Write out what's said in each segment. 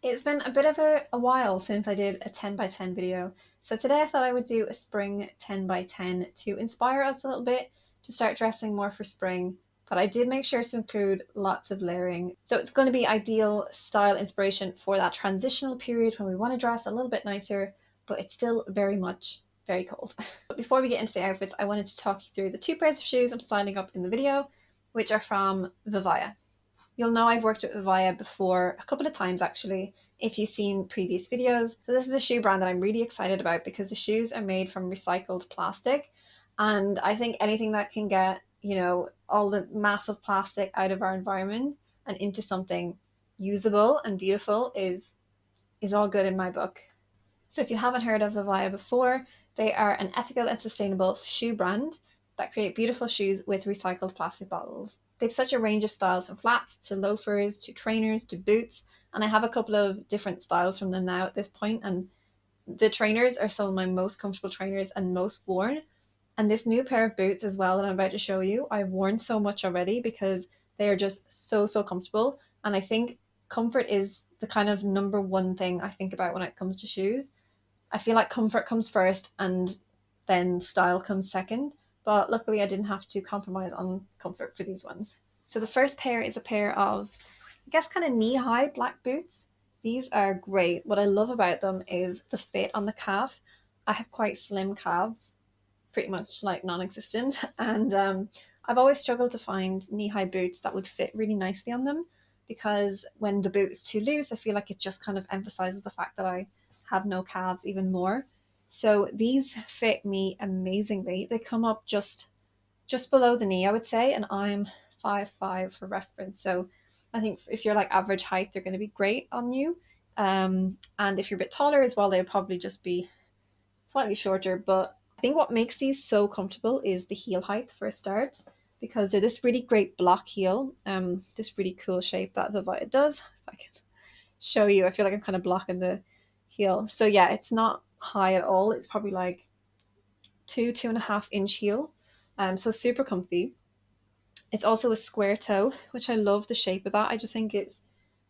It's been a bit of a while since I did a 10 by 10 video, so today I thought I would do a spring 10 by 10 to inspire us a little bit to start dressing more for spring, but I did make sure to include lots of layering. So it's going to be ideal style inspiration for that transitional period when we want to dress a little bit nicer, but it's still very much very cold. But before we get into the outfits, I wanted to talk you through the two pairs of shoes I'm styling up in the video, which are from Vivaya. You'll know I've worked with Vivaya before a couple of times actually, if you've seen previous videos. So this is a shoe brand that I'm really excited about because the shoes are made from recycled plastic. And I think anything that can get, all the massive plastic out of our environment and into something usable and beautiful is all good in my book. So if you haven't heard of Vivaya before, they are an ethical and sustainable shoe brand that create beautiful shoes with recycled plastic bottles. They've such a range of styles, from flats to loafers to trainers to boots, and I have a couple of different styles from them now at this point, and the trainers are some of my most comfortable trainers and most worn. And this new pair of boots as well that I'm about to show you, I've worn so much already because they are just so comfortable. And I think comfort is the kind of number one thing I think about when it comes to shoes. I feel like comfort comes first and then style comes second. But luckily, I didn't have to compromise on comfort for these ones. So the first pair is a pair of, I guess, kind of knee-high black boots. These are great. What I love about them is the fit on the calf. I have quite slim calves, pretty much like non-existent, and I've always struggled to find knee-high boots that would fit really nicely on them, because when the boot is too loose, I feel like it just kind of emphasizes the fact that I have no calves even more. So these fit me amazingly. They come up just below the knee, I would say, and I'm 5'5" for reference. So I think if you're like average height, they're going to be great on you. And if you're a bit taller as well, they'll probably just be slightly shorter. But I think what makes these so comfortable is the heel height for a start, because they're this really great block heel, this really cool shape that Vivaya does. If I can show you, I feel like I'm kind of blocking the heel. So yeah, it's not high at all. It's probably like 2.5 inch heel. So super comfy. It's also a square toe, which I love the shape of that. I just think it's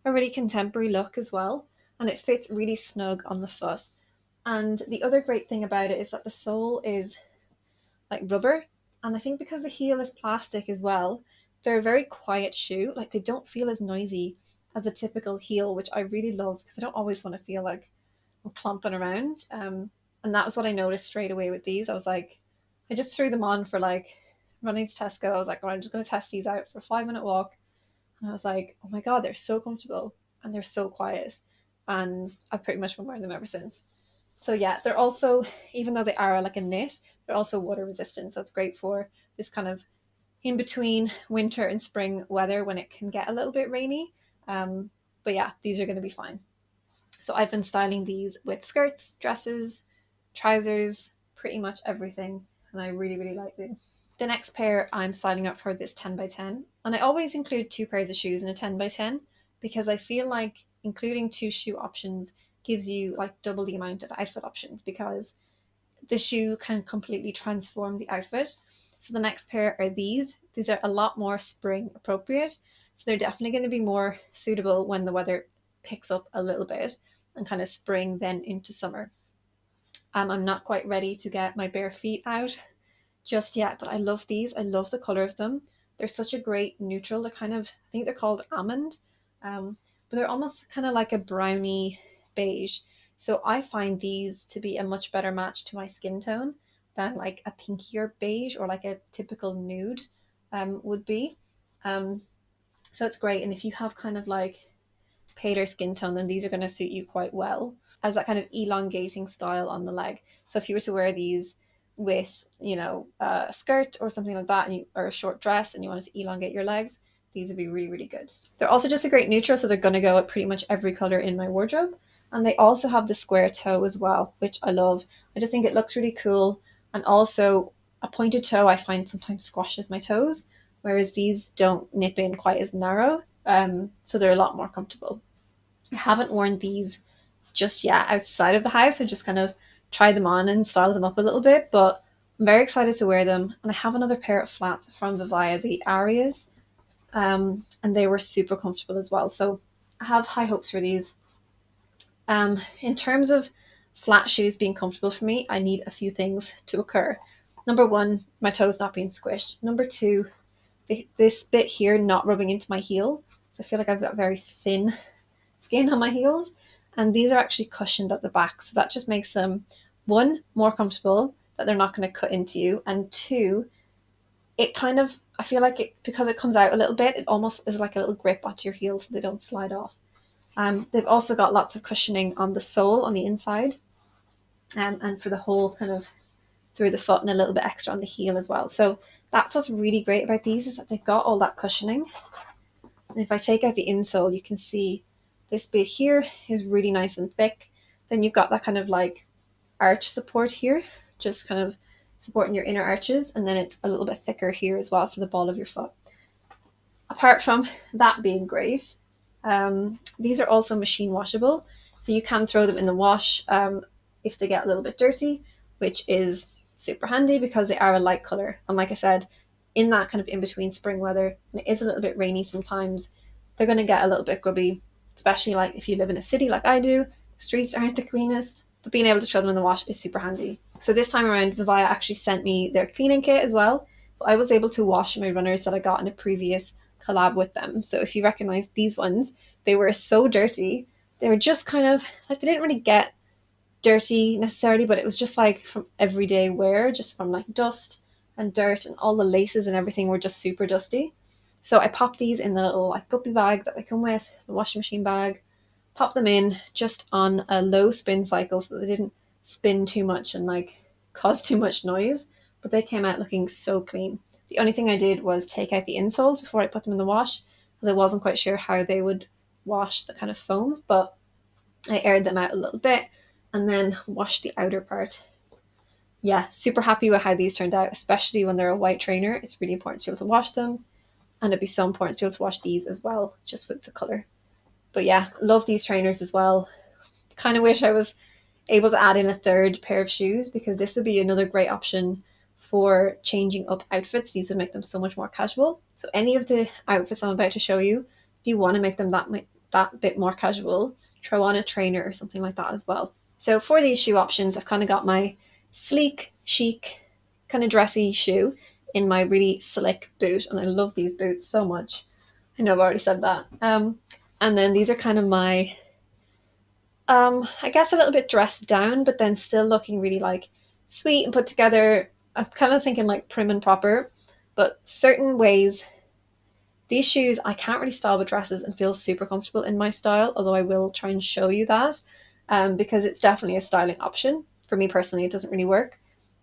a really contemporary look as well. And it fits really snug on the foot. And the other great thing about it is that the sole is like rubber. And I think because the heel is plastic as well, they're a very quiet shoe. Like they don't feel as noisy as a typical heel, which I really love because I don't always want to feel like I'm clomping around. And that was what I noticed straight away with these. I was like, I just threw them on for like running to Tesco. I was like, oh, I'm just going to test these out for a 5 minute walk. And I was like, oh my God, they're so comfortable and they're so quiet. And I've pretty much been wearing them ever since. So yeah, they're also, even though they are like a knit, they're also water resistant. So it's great for this kind of in between winter and spring weather when it can get a little bit rainy. But yeah, these are going to be fine. So I've been styling these with skirts, dresses, trousers, pretty much everything. And I really like them. The next pair I'm styling up for this 10 by 10. And I always include two pairs of shoes in a 10 by 10 because I feel like including two shoe options gives you like double the amount of outfit options, because the shoe can completely transform the outfit. So the next pair are these. These are a lot more spring appropriate. So they're definitely going to be more suitable when the weather picks up a little bit and kind of spring then into summer. I'm not quite ready to get my bare feet out just yet, but I love these. I love the color of them. They're such a great neutral. They're kind of, I think they're called almond, but they're almost kind of like a brownie beige. So I find these to be a much better match to my skin tone than like a pinkier beige or like a typical nude would be. Um, so it's great. And if you have kind of like paler skin tone, then these are going to suit you quite well as that kind of elongating style on the leg. So if you were to wear these with, a skirt or something like that, or a short dress, and you wanted to elongate your legs, these would be really good. They're also just a great neutral, so they're going to go at pretty much every color in my wardrobe. And they also have the square toe as well, which I love. I just think it looks really cool. And also a pointed toe I find sometimes squashes my toes, whereas these don't nip in quite as narrow. So they're a lot more comfortable. I haven't worn these just yet outside of the house. I just kind of tried them on and styled them up a little bit, but I'm very excited to wear them. And I have another pair of flats from Vivaya, the Arias, and they were super comfortable as well. So I have high hopes for these. In terms of flat shoes being comfortable for me, I need a few things to occur. Number one, my toes not being squished. Number two, this bit here not rubbing into my heel. So I feel like I've got very thin skin on my heels. And these are actually cushioned at the back. So that just makes them, one, more comfortable, that they're not going to cut into you. And two, it kind of, I feel like it, because it comes out a little bit, it almost is like a little grip onto your heels so they don't slide off. They've also got lots of cushioning on the sole on the inside, and for the whole kind of through the foot, and a little bit extra on the heel as well. So that's what's really great about these, is that they've got all that cushioning. And if I take out the insole, you can see this bit here is really nice and thick. Then you've got that kind of like arch support here, just kind of supporting your inner arches, and then it's a little bit thicker here as well for the ball of your foot. Apart from that being great, these are also machine washable, so you can throw them in the wash if they get a little bit dirty, which is super handy because they are a light color. And like I said, in that kind of in-between spring weather, and it is a little bit rainy sometimes, they're going to get a little bit grubby, especially like if you live in a city like I do. The streets aren't the cleanest, but being able to throw them in the wash is super handy. So this time around, Vivaya actually sent me their cleaning kit as well. So I was able to wash my runners that I got in a previous collab with them. So if you recognize these ones, they were so dirty. They were just kind of like, they didn't really get dirty necessarily, but it was just like from everyday wear, just from like dust and dirt, and all the laces and everything were just super dusty. So I popped these in the little like guppy bag that they come with, the washing machine bag, pop them in just on a low spin cycle so that they didn't spin too much and like cause too much noise, but they came out looking so clean. The only thing I did was take out the insoles before I put them in the wash, because I wasn't quite sure how they would wash the kind of foam, but I aired them out a little bit and then washed the outer part. Yeah, super happy with how these turned out, especially when they're a white trainer. It's really important to be able to wash them, and it'd be so important to be able to wash these as well, just with the color. But yeah, love these trainers as well. Kind of wish I was able to add in a third pair of shoes, because this would be another great option for changing up outfits. These would make them so much more casual. So any of the outfits I'm about to show you, if you want to make them that bit more casual, throw on a trainer or something like that as well. So for these shoe options, I've kind of got my sleek, chic, kind of dressy shoe in my really slick boot, and I love these boots so much. I know I've already said that. And then these are kind of my, I guess a little bit dressed down, but then still looking really like sweet and put together. I'm kind of thinking like prim and proper, but certain ways. These shoes I can't really style with dresses and feel super comfortable in my style, although I will try and show you that, because it's definitely a styling option. For me personally, it doesn't really work.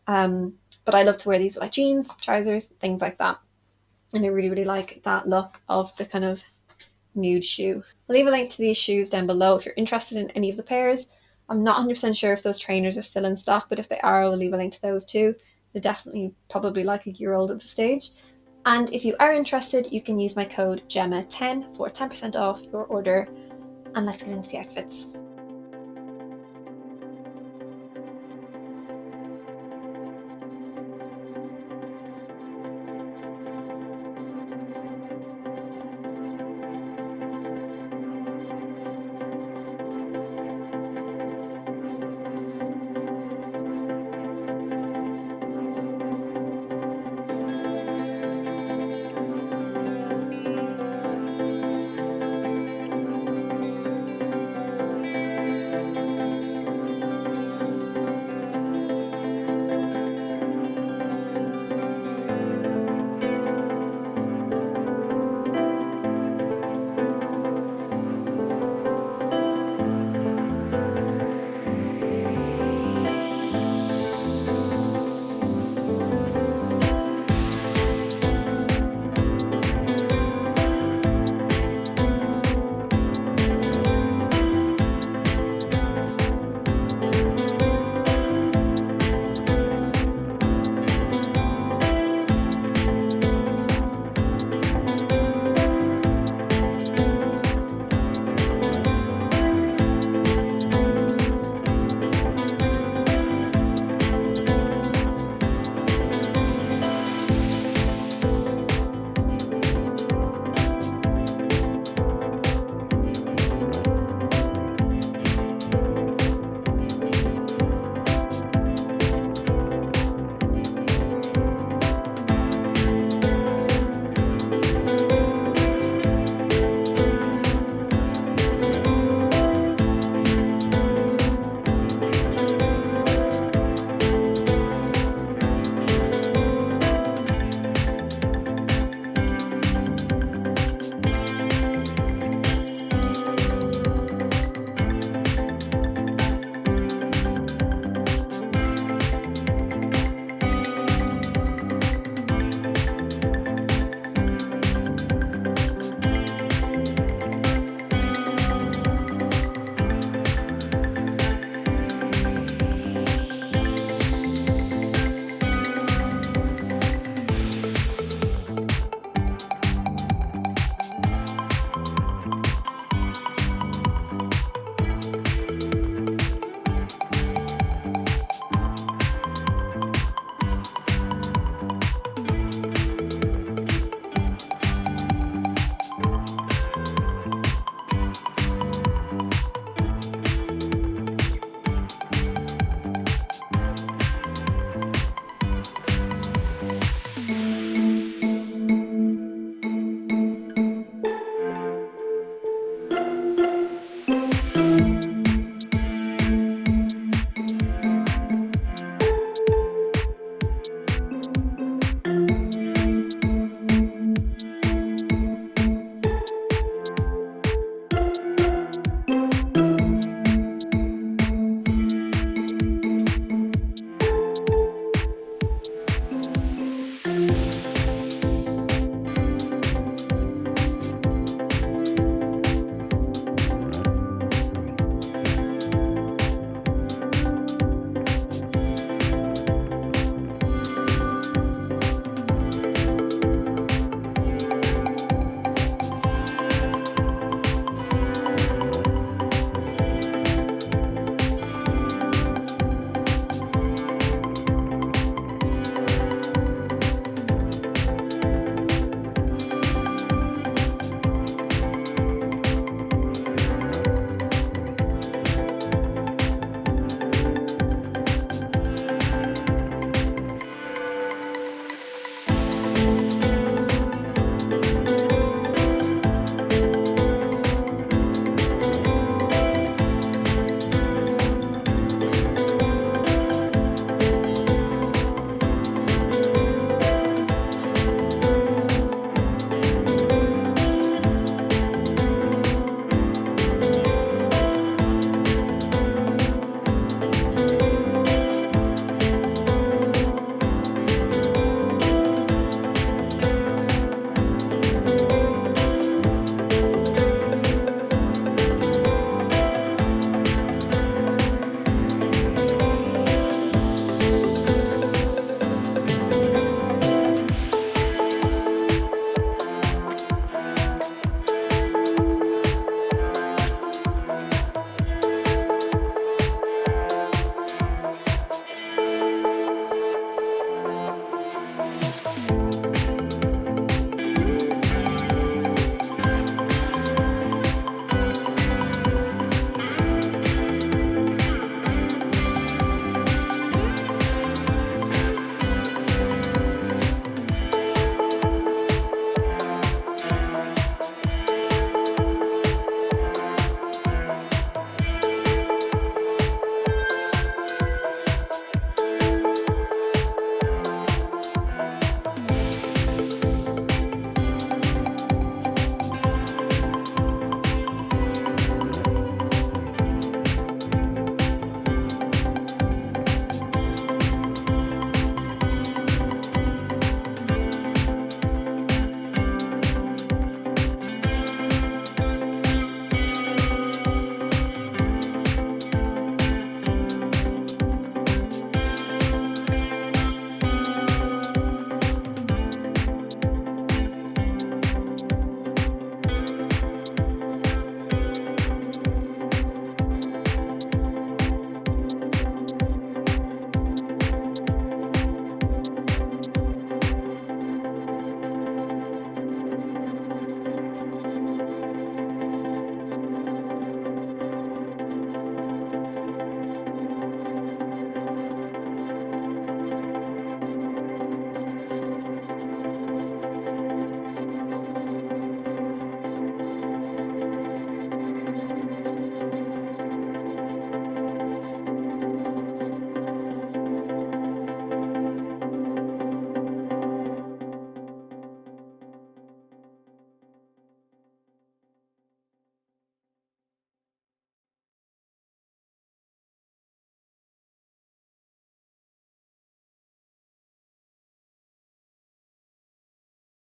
But I love to wear these with like jeans, trousers, things like that. And I really, really like that look of the kind of nude shoe. I'll leave a link to these shoes down below if you're interested in any of the pairs. I'm not 100% sure if those trainers are still in stock, but if they are, I'll leave a link to those too. They're definitely probably like a year old at the stage. And if you are interested, you can use my code GEMMA10 for 10% off your order. And let's get into the outfits.